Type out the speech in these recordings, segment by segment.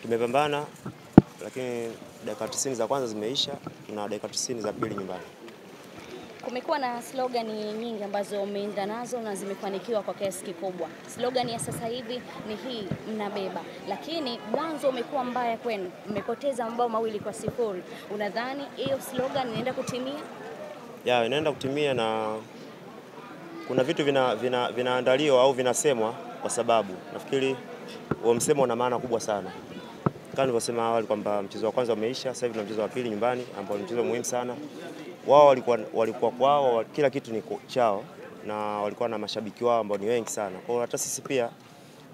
tumepambana, lakini dakika 90 za kwanza zimeisha na dakika 90 za pili nyumbani. Kumekuwa na slogan nyingi ambazo umeenda nazo na zimefanikiwa kwa kiasi kikubwa. Slogan ya sasa hivi ni hii, mnabeba. Lakini mwanzo umekuwa mbaya kwenu. Mmepoteza mabao 2-0. Unadhani hiyo slogan inaenda kutimia? Ya, inaenda kutimia na kuna vitu vinaandaliwa au vinasemwa kwa sababu nafikiri huo msemo una maana kubwa sana. Kama nilivyosema awali kwamba mchezo wa kwanza umeisha, sasa hivi tuna mchezo wa pili nyumbani ambao ni mchezo muhimu sana. Wao walikuwa kwao, kila kitu ni chao na walikuwa na mashabiki wao ambao ni wengi sana. Kwa hiyo hata sisi pia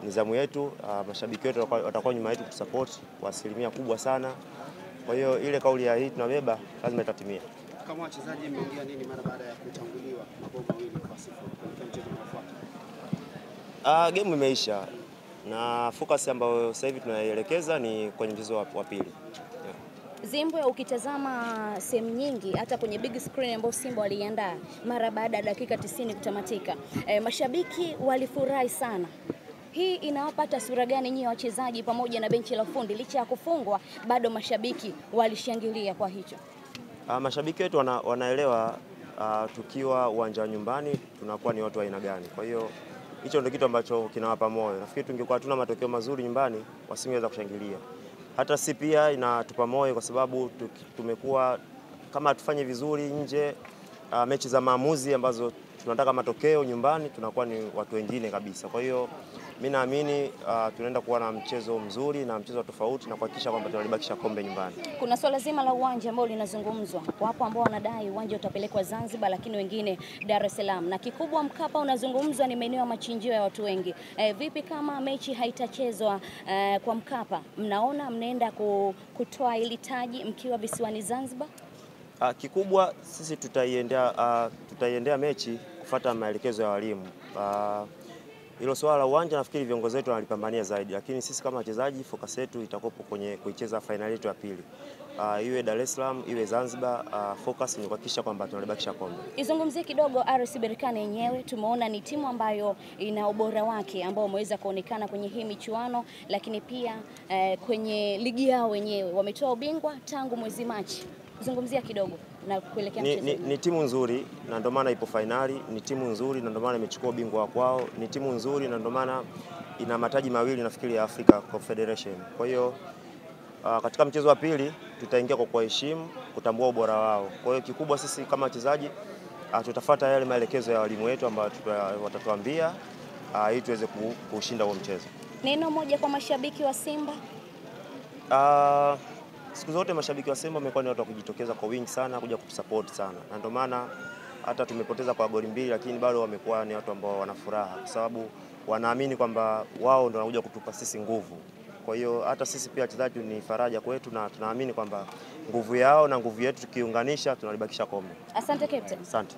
ni zamu yetu, mashabiki wetu watakuwa nyuma yetu kusupport kwa asilimia kubwa sana. Kwa hiyo ile kauli ya hii tunabeba lazima itatimia. Kama wachezaji mmeongea nini mara baada ya kutanguliwa mabao 2-0 kwa mchezo unaofuata? Game imeisha na focus ambayo sasa hivi tunaielekeza ni kwenye mchezo wa pili. Zimbwe, ukitazama sehemu nyingi hata kwenye big screen ambayo Simba waliandaa mara baada ya dakika 90 kutamatika, mashabiki walifurahi sana. Hii inawapa taswira gani nyinyi wachezaji pamoja na benchi la ufundi, licha ya kufungwa bado mashabiki walishangilia kwa hicho? Mashabiki wetu wanaelewa tukiwa uwanja nyumbani tunakuwa ni watu wa aina gani. Kwa hiyo hicho ndio kitu ambacho kinawapa moyo. Nafikiri tungekuwa hatuna matokeo mazuri nyumbani wasingeweza kushangilia. Hata si pia inatupa moyo kwa sababu tumekuwa kama tufanye vizuri nje, mechi za maamuzi ambazo tunataka matokeo nyumbani tunakuwa ni watu wengine kabisa. Kwa hiyo mimi naamini tunaenda kuwa na mchezo mzuri na mchezo tofauti na kuhakikisha kwamba tunalibakisha kombe nyumbani. Kuna swala zima la uwanja ambao linazungumzwa. Wapo ambao wanadai uwanja utapelekwa Zanzibar, lakini wengine Dar es Salaam. Na kikubwa Mkapa unazungumzwa ni maeneo ya machinjio ya watu wengi. Vipi kama mechi haitachezwa kwa Mkapa? Mnaona mnaenda kutoa ili taji mkiwa visiwani Zanzibar? Kikubwa sisi tutaiendea mechi kufuata maelekezo ya walimu. Hilo swala la uwanja nafikiri viongozi wetu wanalipambania zaidi, lakini sisi kama wachezaji focus yetu itakuwa kwenye kuicheza finali yetu ya pili. Iwe Dar es Salaam, iwe Zanzibar, focus ni kuhakikisha kwamba tunalibakisha kombe. Izungumzie kidogo RS Berkane yenyewe, tumeona ni timu ambayo ina ubora wake ambao umeweza kuonekana kwenye hii michuano, lakini pia kwenye ligi yao wenyewe wametoa ubingwa tangu mwezi Machi. Zungumzia kidogo na kuelekea mchezo. Ni timu nzuri na ndio maana ipo finali, ni timu nzuri na ndio maana imechukua ubingwa kwao, ni timu nzuri na ndio maana ina mataji mawili nafikiri ya Africa Confederation. Kwa hiyo katika mchezo wa pili tutaingia kwa kuheshimu, kutambua ubora wao. Kwa hiyo kikubwa sisi kama wachezaji tutafuata yale maelekezo ya walimu wetu ambao watatuambia ili tuweze kushinda huo mchezo. Neno moja kwa mashabiki wa Simba? Siku zote mashabiki wa Simba wamekuwa ni watu wa kujitokeza kwa wingi sana kuja kutusupport sana. Na ndio maana hata tumepoteza kwa goli 2 lakini bado wamekuwa ni watu ambao wana furaha kwa sababu wanaamini kwamba wao ndio wanakuja kutupa sisi nguvu. Kwa hiyo hata sisi pia wachezaji ni faraja kwetu na tunaamini kwamba nguvu yao na nguvu yetu tukiunganisha tunalibakisha kombe. Asante Captain. Asante.